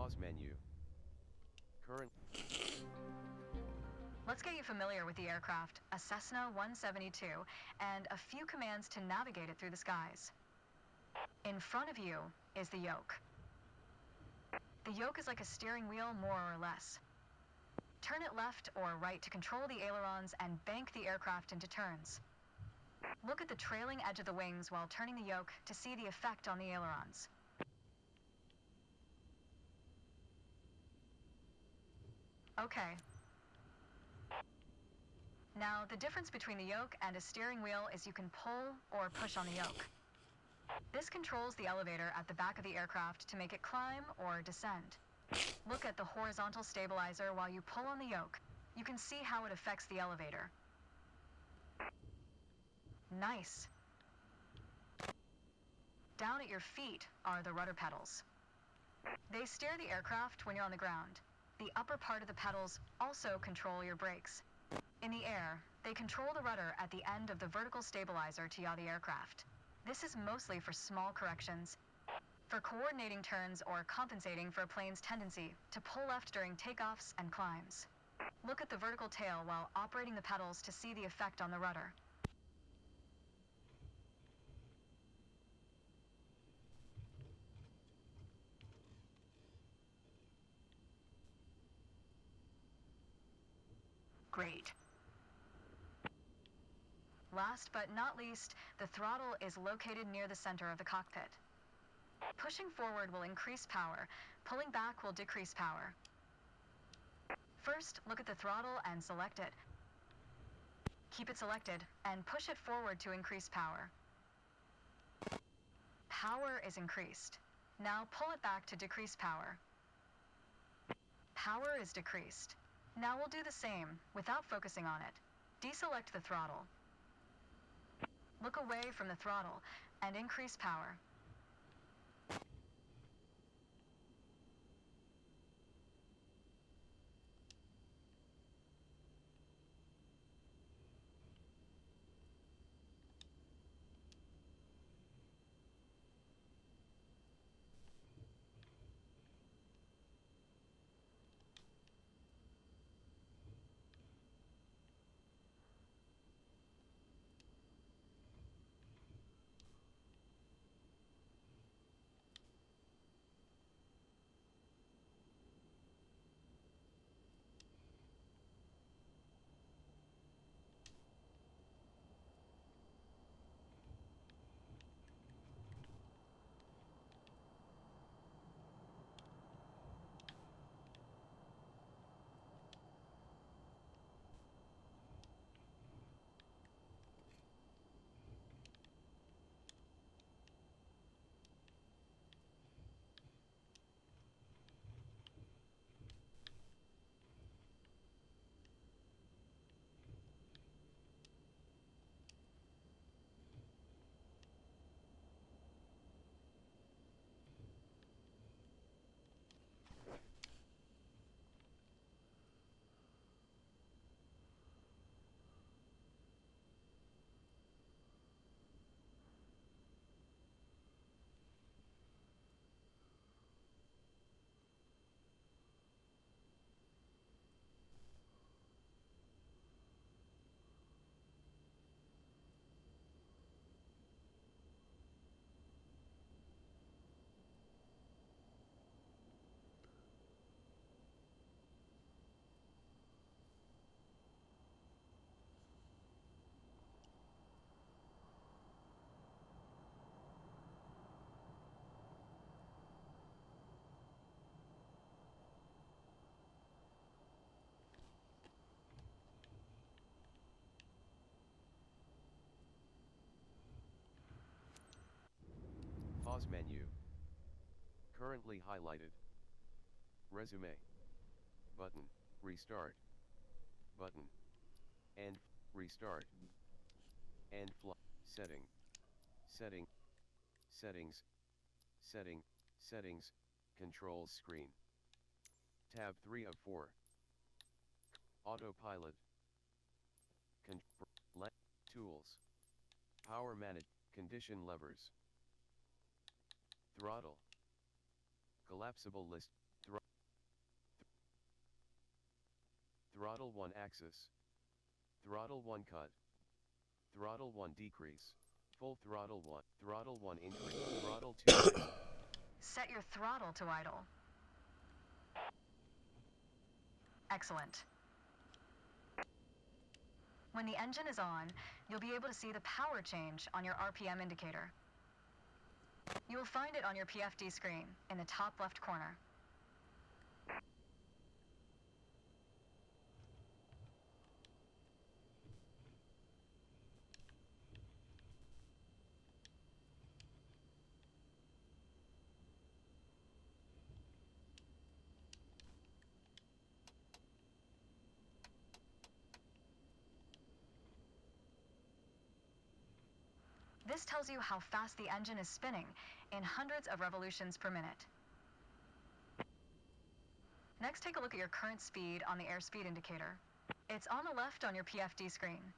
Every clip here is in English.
Pause menu. Current. Let's get you familiar with the aircraft, a Cessna 172, and a few commands to navigate it through the skies. In front of you is the yoke. The yoke is like a steering wheel, more or less. Turn it left or right to control the ailerons and bank the aircraft into turns. Look at the trailing edge of the wings while turning the yoke to see the effect on the ailerons. Okay. Now, the difference between the yoke and a steering wheel is you can pull or push on the yoke. This controls the elevator at the back of the aircraft to make it climb or descend. Look at the horizontal stabilizer while you pull on the yoke. You can see how it affects the elevator. Nice. Down at your feet are the rudder pedals. They steer the aircraft when you're on the ground. The upper part of the pedals also control your brakes. In the air, they control the rudder at the end of the vertical stabilizer to yaw the aircraft. This is mostly for small corrections, for coordinating turns or compensating for a plane's tendency to pull left during takeoffs and climbs. Look at the vertical tail while operating the pedals to see the effect on the rudder. Great. Last but not least, the throttle is located near the center of the cockpit. Pushing forward will increase power. Pulling back will decrease power. First, look at the throttle and select it. Keep it selected and push it forward to increase power. Power is increased. Now pull it back to decrease power. Power is decreased. Now we'll do the same without focusing on it. Deselect the throttle. Look away from the throttle and increase power. Pause menu. Currently highlighted. Resume. Button, restart. Button. And, restart. And fly, setting. Setting. Settings. Setting, settings, controls screen. Tab 3 of 4. Autopilot. Tools. Power manage, condition levers. Throttle. Collapsible list, Throttle 1 axis. Throttle 1 cut. Throttle 1 decrease. Full throttle 1. Throttle 1 increase. Throttle 2 idle. Set your throttle to idle. Excellent. When the engine is on, you'll be able to see the power change on your RPM indicator. You will find it on your PFD screen in the top left corner. This tells you how fast the engine is spinning in hundreds of revolutions per minute. Next, take a look at your current speed on the airspeed indicator. It's on the left on your PFD screen.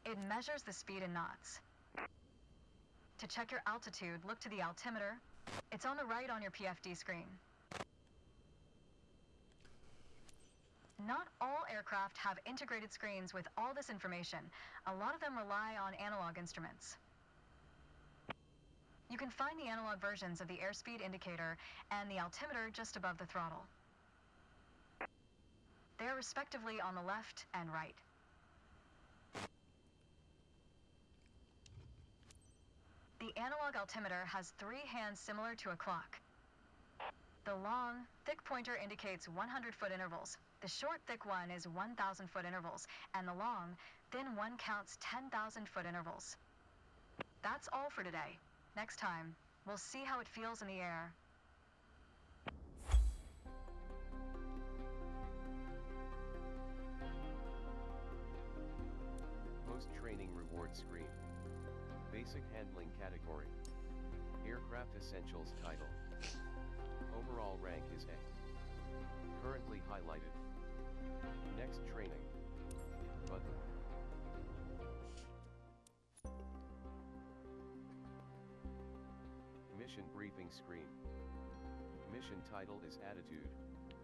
It measures the speed in knots. To check your altitude, look to the altimeter. It's on the right on your PFD screen. Not all aircraft have integrated screens with all this information. A lot of them rely on analog instruments. You can find the analog versions of the airspeed indicator and the altimeter just above the throttle. They are respectively on the left and right. The analog altimeter has 3 hands similar to a clock. The long, thick pointer indicates 100-foot intervals. The short, thick one is 1,000-foot intervals, and the long, thin one counts 10,000-foot intervals. That's all for today. Next time, we'll see how it feels in the air. Post-training reward screen. Basic handling category. Aircraft Essentials title. Overall rank is A. Currently highlighted. Next training. Button. Mission briefing screen. Mission title is Attitude,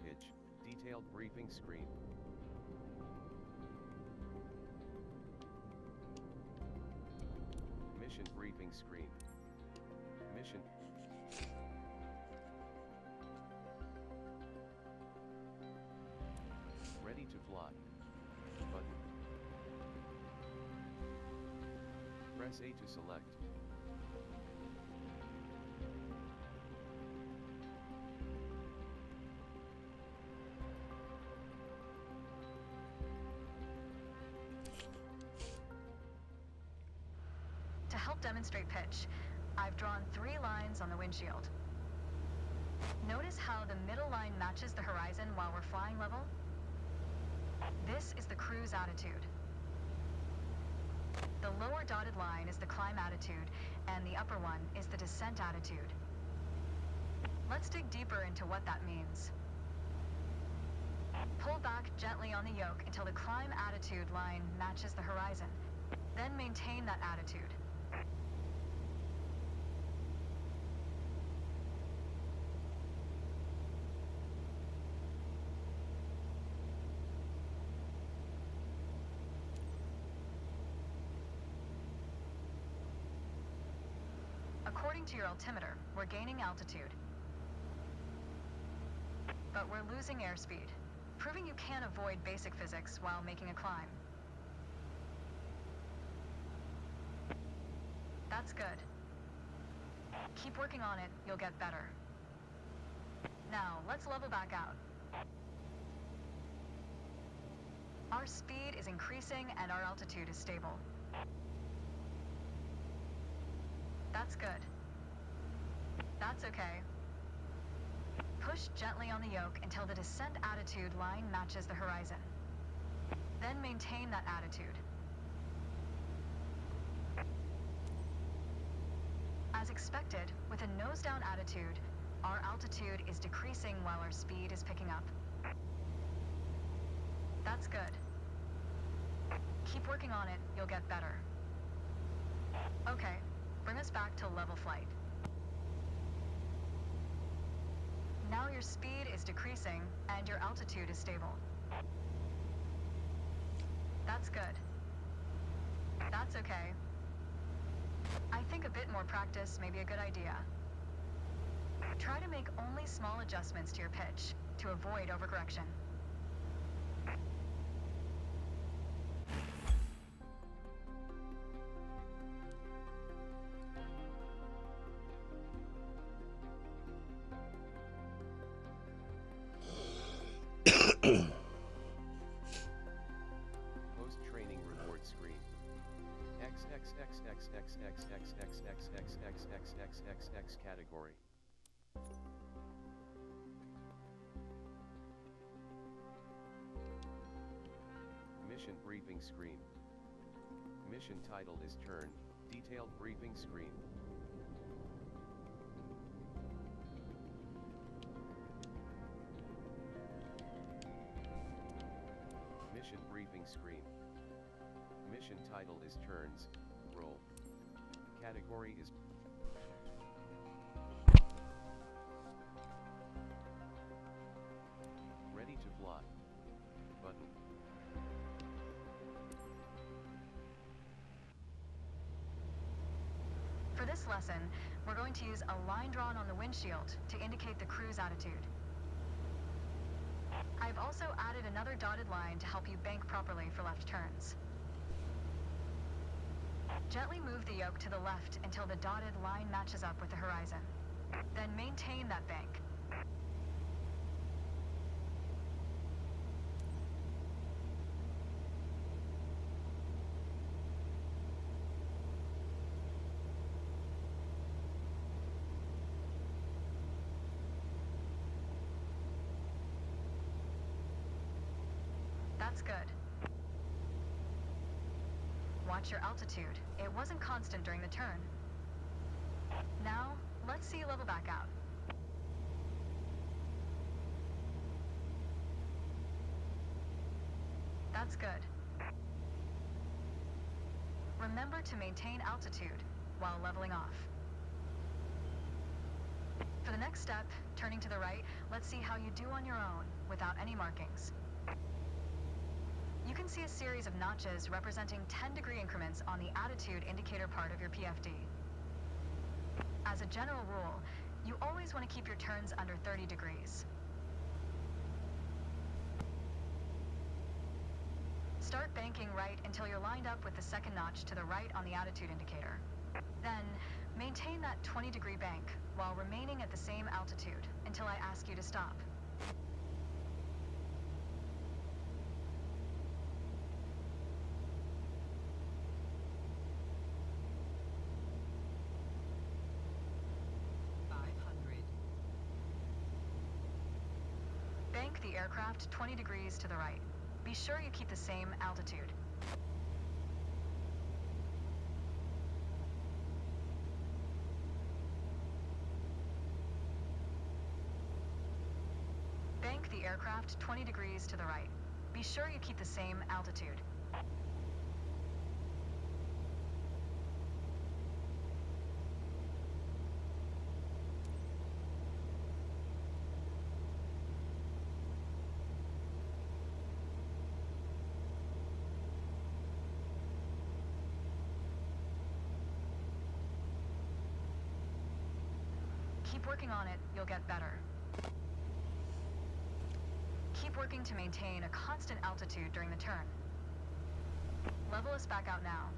Pitch, Detailed briefing screen. Mission briefing screen. Mission. Ready to fly. Button. Press A to select. To help demonstrate pitch, I've drawn 3 lines on the windshield. Notice how the middle line matches the horizon while we're flying level? This is the cruise attitude. The lower dotted line is the climb attitude, and the upper one is the descent attitude. Let's dig deeper into what that means. Pull back gently on the yoke until the climb attitude line matches the horizon. Then maintain that attitude. According to your altimeter, we're gaining altitude. But we're losing airspeed, proving you can avoid basic physics while making a climb. That's good. Keep working on it, you'll get better. Now, let's level back out. Our speed is increasing and our altitude is stable. That's good. That's okay. Push gently on the yoke until the descent attitude line matches the horizon. Then maintain that attitude. As expected, with a nose-down attitude, our altitude is decreasing while our speed is picking up. That's good. Keep working on it, you'll get better. Okay, bring us back to level flight. Now your speed is decreasing and your altitude is stable. That's good. That's okay. I think a bit more practice may be a good idea. Try to make only small adjustments to your pitch to avoid overcorrection. Post-training reward screen. XXXXXXXXXXXXXXXXXX category. Mission briefing screen. Mission title is Turn, detailed briefing screen. Mission briefing screen. Mission title is Turns, Roll. Category is Ready to Fly. Button. For this lesson, we're going to use a line drawn on the windshield to indicate the crew's attitude. I've also added another dotted line to help you bank properly for left turns. Gently move the yoke to the left until the dotted line matches up with the horizon. Then maintain that bank. That's good. Watch your altitude. It wasn't constant during the turn. Now, let's see you level back out. That's good. Remember to maintain altitude while leveling off. For the next step, turning to the right, let's see how you do on your own without any markings. You can see a series of notches representing 10-degree increments on the attitude indicator part of your PFD. As a general rule, you always want to keep your turns under 30 degrees. Start banking right until you're lined up with the second notch to the right on the attitude indicator. Then, maintain that 20-degree bank while remaining at the same altitude until I ask you to stop. Bank the aircraft 20 degrees to the right. Be sure you keep the same altitude. Bank the aircraft 20 degrees to the right. Be sure you keep the same altitude. Keep working on it, you'll get better. Keep working to maintain a constant altitude during the turn. Level us back out now.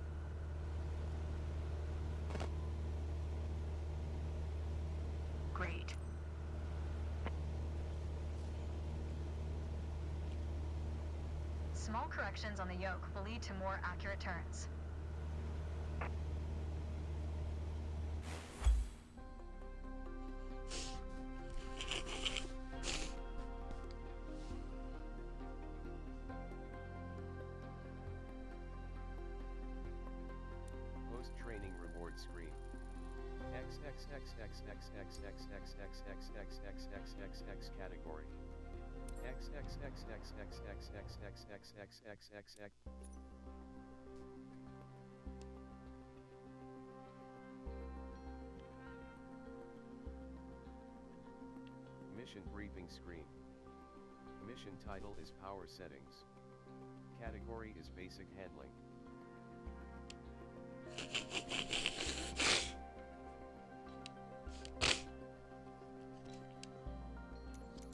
Great. Small corrections on the yoke will lead to more accurate turns. Post-training reward screen. XXXXXXXXXXXXXXXXXX category. XXXXXXXXXXXXXXX. Mission briefing screen. Mission title is Power Settings. Category is Basic Handling.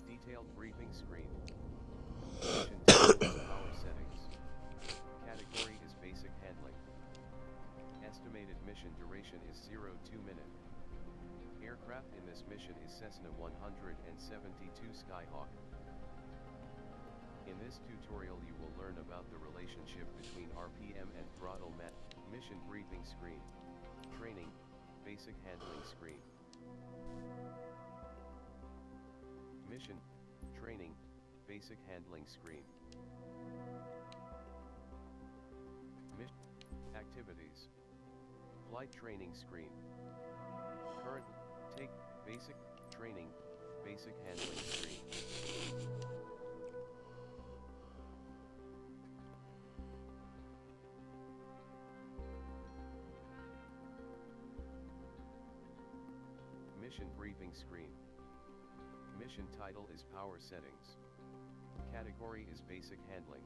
Detailed briefing screen. Mission title is Power Settings. Category is Basic Handling. Estimated mission duration is 02 minute. Aircraft in this mission is Cessna 172 Skyhawk. In this tutorial you will learn about the relationship between RPM and throttle met. Mission briefing screen. Training, basic handling screen. Mission, training, basic handling screen. Mission, activities. Flight training screen. Current, take, basic, training, basic handling screen. Mission briefing screen. Mission title is Power Settings. Category is Basic Handling.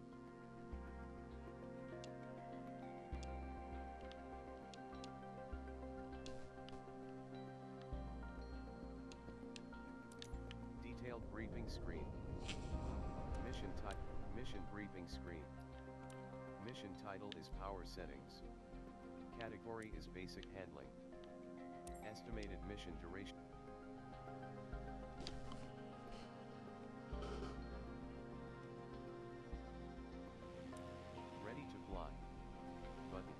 Detailed briefing screen. Mission briefing screen. Mission title is Power Settings. Category is Basic Handling. Estimated mission duration. Ready to fly. Button.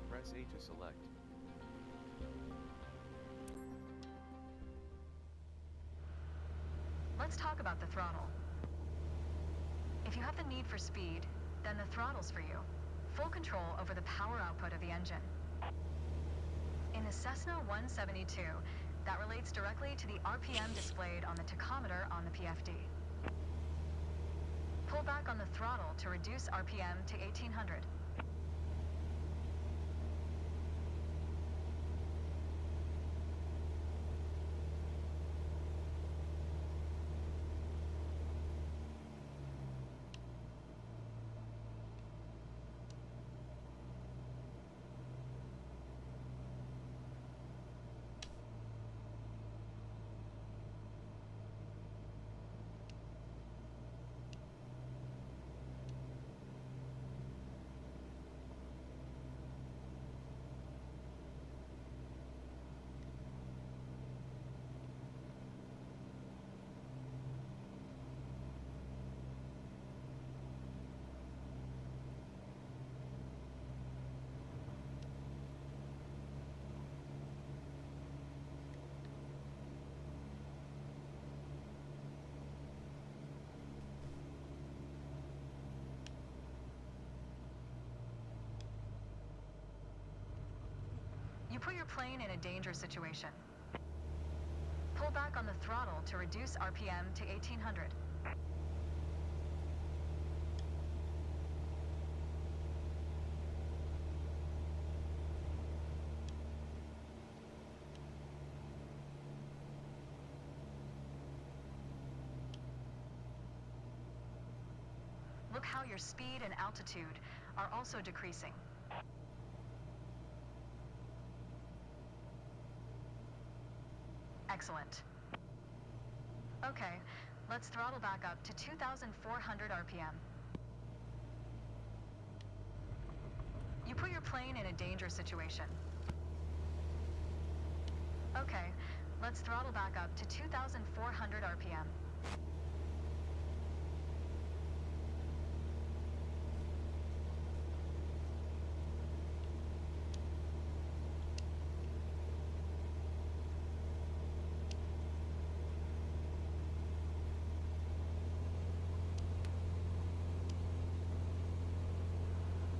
Press A to select. Let's talk about the throttle. If you have the need for speed, then the throttle's for you. Full control over the power output of the engine. In the Cessna 172, that relates directly to the RPM displayed on the tachometer on the PFD. Pull back on the throttle to reduce RPM to 1800. You put your plane in a dangerous situation. Pull back on the throttle to reduce RPM to 1800. Look how your speed and altitude are also decreasing. Excellent. Okay, let's throttle back up to 2,400 RPM. You put your plane in a dangerous situation. Okay, let's throttle back up to 2,400 RPM.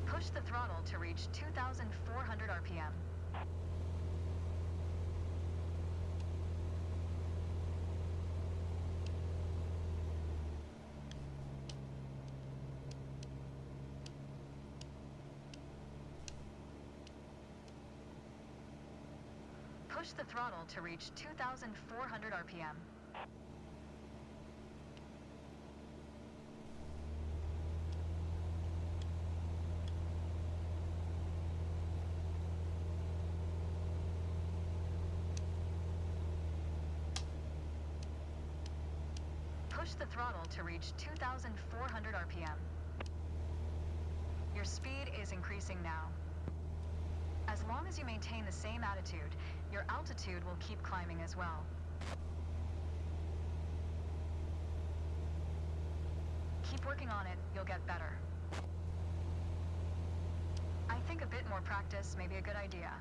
Push the throttle to reach 2,400 RPM. Push the throttle to reach 2,400 RPM. Push the throttle to reach 2,400 RPM. Your speed is increasing now. As long as you maintain the same attitude, your altitude will keep climbing as well. Keep working on it, you'll get better. I think a bit more practice may be a good idea.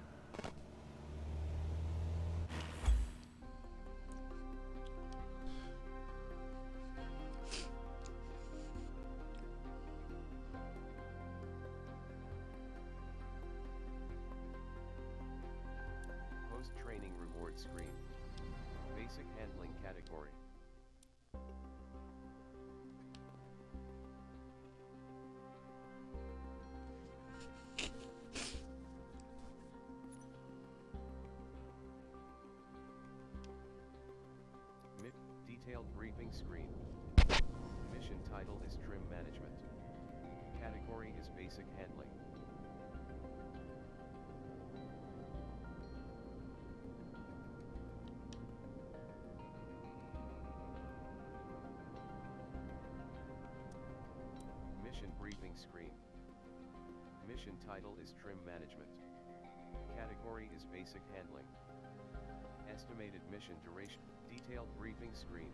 Post-training reward screen. Basic handling category. Detailed briefing screen. Mission title is Trim Management. Category is Basic Handling. Mission briefing screen. Mission title is Trim Management. Category is Basic Handling. Estimated mission duration. Detailed briefing screen.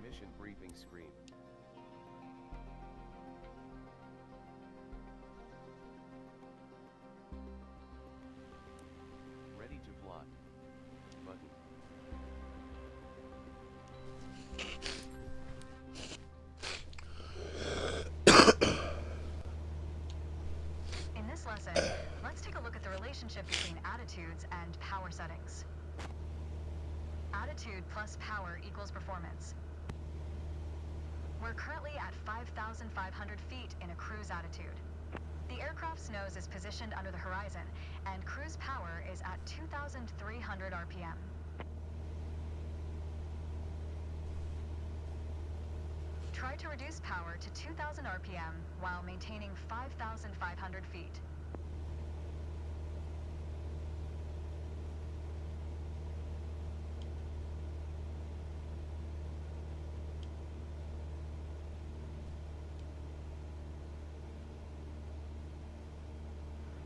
Mission briefing screen. Ready to fly. Button. In this lesson, let's take a look at the relationship between attitudes and power settings. Attitude plus power equals performance. We're currently at 5,500 feet in a cruise attitude. The aircraft's nose is positioned under the horizon, and cruise power is at 2,300 RPM. Try to reduce power to 2,000 RPM while maintaining 5,500 feet.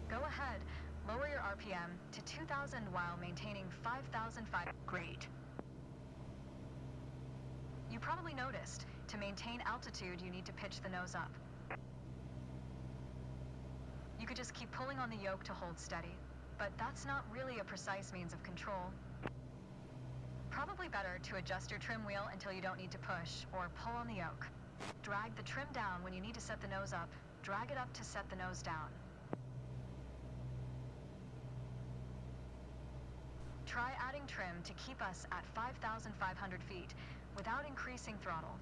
Go ahead, lower your RPM to 2,000 while maintaining 5,500. Great. You probably noticed, to maintain altitude, you need to pitch the nose up. You could just keep pulling on the yoke to hold steady, but that's not really a precise means of control. Probably better to adjust your trim wheel until you don't need to push, or pull on the yoke. Drag the trim down when you need to set the nose up. Drag it up to set the nose down. Try adding trim to keep us at 5,500 feet without increasing throttle.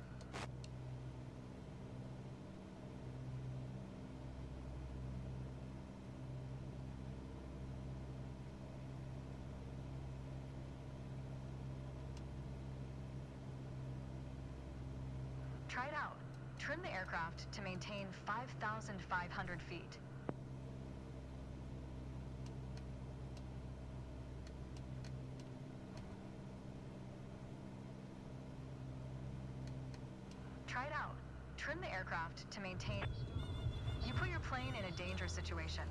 Try it out. Trim the aircraft to maintain 5,500 feet. Try it out. Trim the aircraft to maintain. You put your plane in a dangerous situation.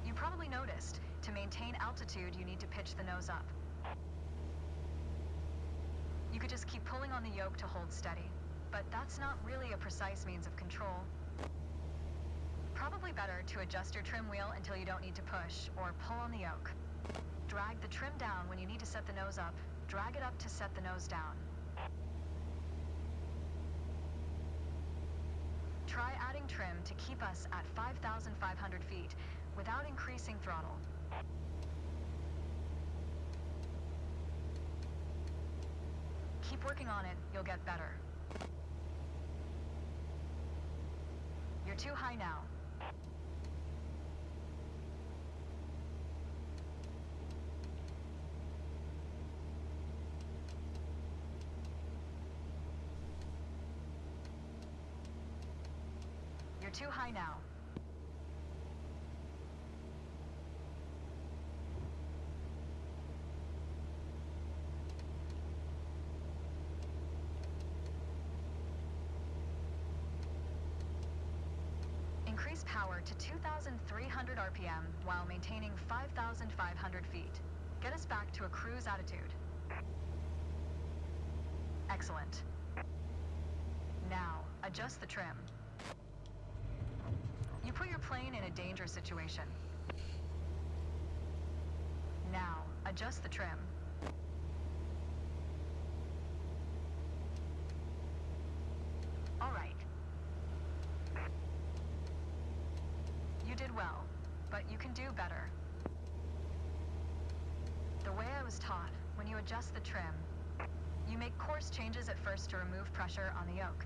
You probably noticed, to maintain altitude, you need to pitch the nose up. You could just keep pulling on the yoke to hold steady, but that's not really a precise means of control. Probably better to adjust your trim wheel until you don't need to push, or pull on the yoke. Drag the trim down when you need to set the nose up. Drag it up to set the nose down. Try adding trim to keep us at 5,500 feet without increasing throttle. Keep working on it, you'll get better. You're too high now. too high now. Increase power to 2,300 RPM while maintaining 5,500 feet. Get us back to a cruise attitude. Excellent. Now, adjust the trim. You put your plane in a dangerous situation. Now, adjust the trim. All right. You did well, but you can do better. The way I was taught, when you adjust the trim, you make course changes at first to remove pressure on the yoke.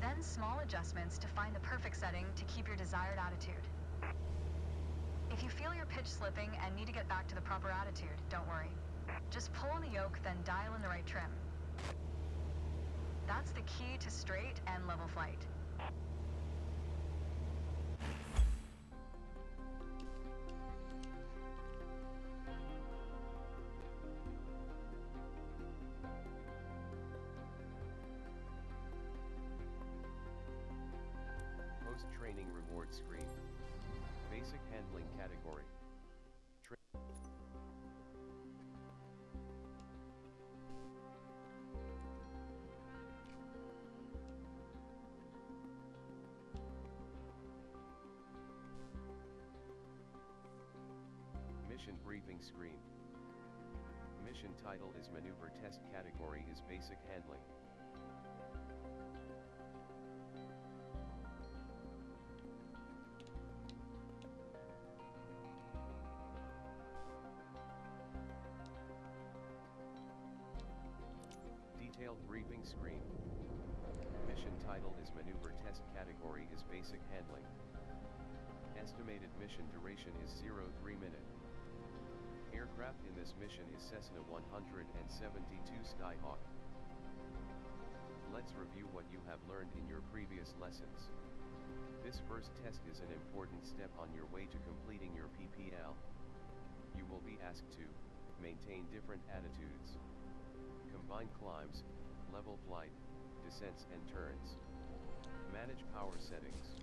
Then small adjustments to find the perfect setting to keep your desired attitude. If you feel your pitch slipping and need to get back to the proper attitude, don't worry. Just pull on the yoke, then dial in the right trim. That's the key to straight and level flight. Post-training reward screen. Basic handling category. Mission briefing screen. Mission title is maneuver test, category is basic handling. Detailed briefing screen. Mission title is maneuver test, category is basic handling. Estimated mission duration is 03 minute. Aircraft in this mission is Cessna 172 Skyhawk. Let's review what you have learned in your previous lessons. This first test is an important step on your way to completing your PPL. You will be asked to maintain different attitudes, combine climbs, level flight, descents and turns, manage power settings.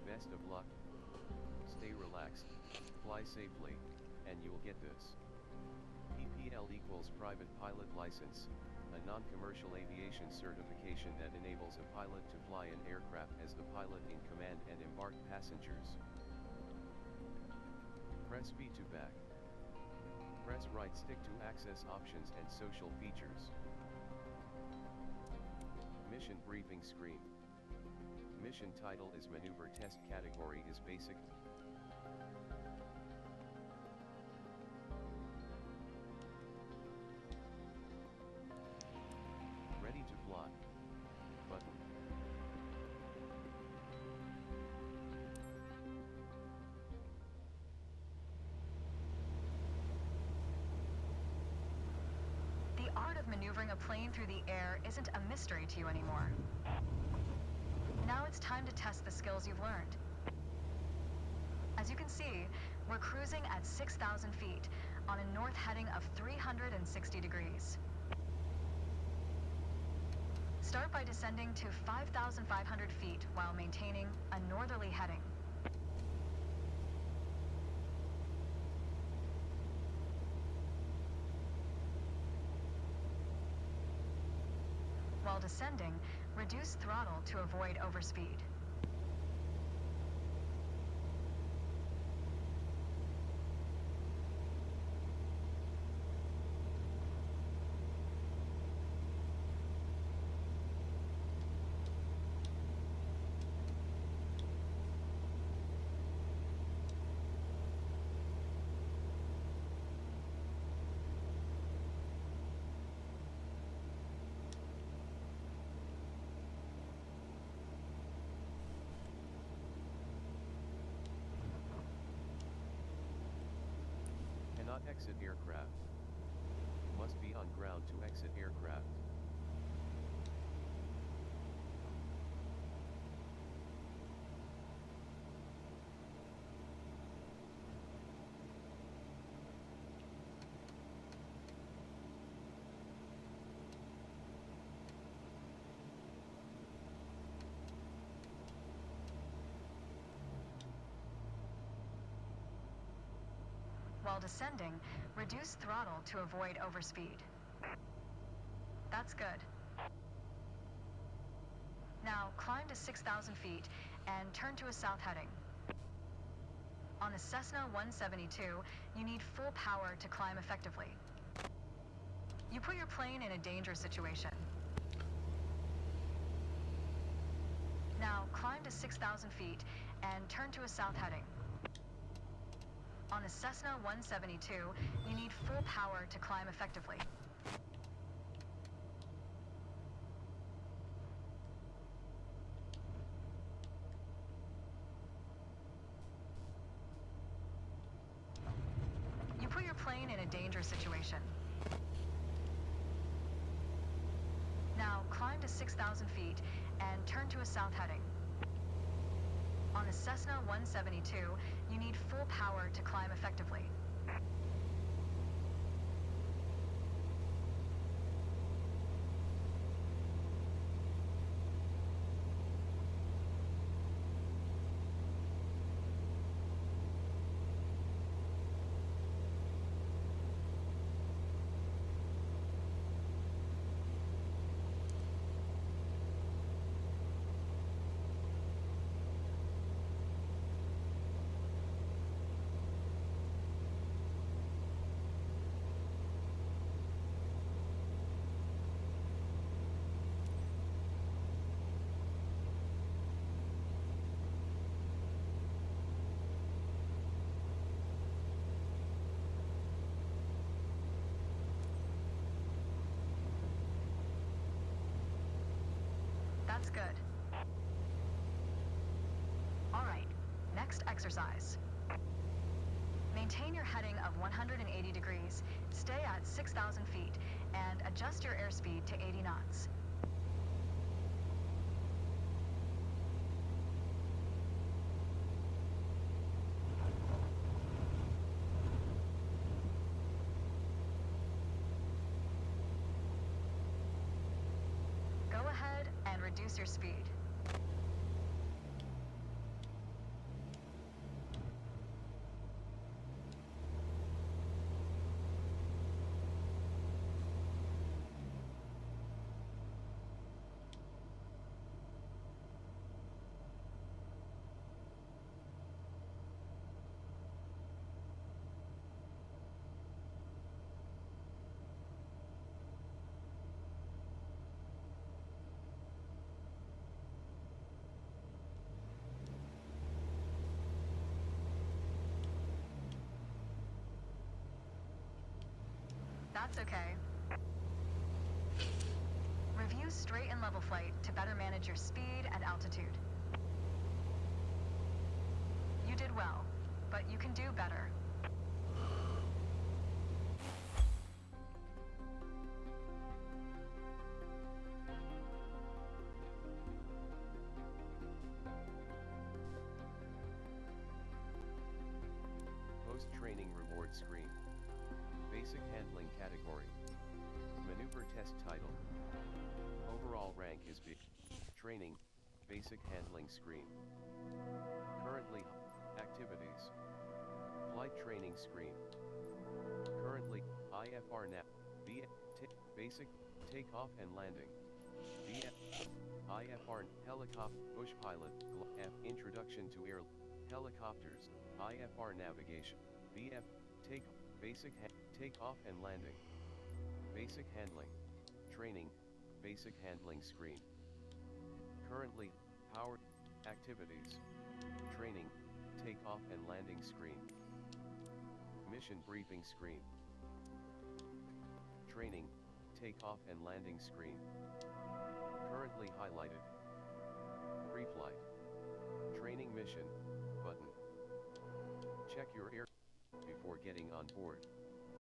Best of luck. Stay relaxed, fly safely, and you'll get this. PPL equals Private Pilot License, a non-commercial aviation certification that enables a pilot to fly an aircraft as the pilot in command and embark passengers. Press B to back. Press right stick to access options and social features. Mission briefing screen. Mission title is maneuver test, category is basic. Ready to fly. Button. The art of maneuvering a plane through the air isn't a mystery to you anymore. Now it's time to test the skills you've learned. As you can see, we're cruising at 6,000 feet on a north heading of 360 degrees. Start by descending to 5,500 feet while maintaining a northerly heading. While descending, reduce throttle to avoid overspeed. Cannot exit aircraft. Must be on ground to exit aircraft. While descending, reduce throttle to avoid overspeed. That's good. Now climb to 6,000 feet and turn to a south heading. On the Cessna 172, you need full power to climb effectively. You put your plane in a dangerous situation. Now climb to 6,000 feet and turn to a south heading. On the Cessna 172, you need full power to climb effectively. You put your plane in a dangerous situation. Now climb to 6,000 feet and turn to a south heading. On the Cessna 172, you need full power to climb effectively. That's good. All right, next exercise. Maintain your heading of 180 degrees, stay at 6,000 feet, and adjust your airspeed to 80 knots. Go ahead and reduce your speed. That's okay. Review straight and level flight to better manage your speed and altitude. You did well, but you can do better. Post-training reward screen. Basic handling category. Maneuver test title. Overall rank is B. Training, basic handling screen. Currently, activities. Flight training screen. Currently, IFR nav. Basic, takeoff and landing. IFR, helicopter, bush pilot, F, introduction to air, helicopters, IFR navigation, BF, basic, takeoff and landing. Basic handling, training, basic handling screen. Currently, powered, activities, training, takeoff and landing screen. Mission briefing screen. Training, takeoff and landing screen. Currently highlighted. Pre-flight. Training mission, button. Check your air before getting on board.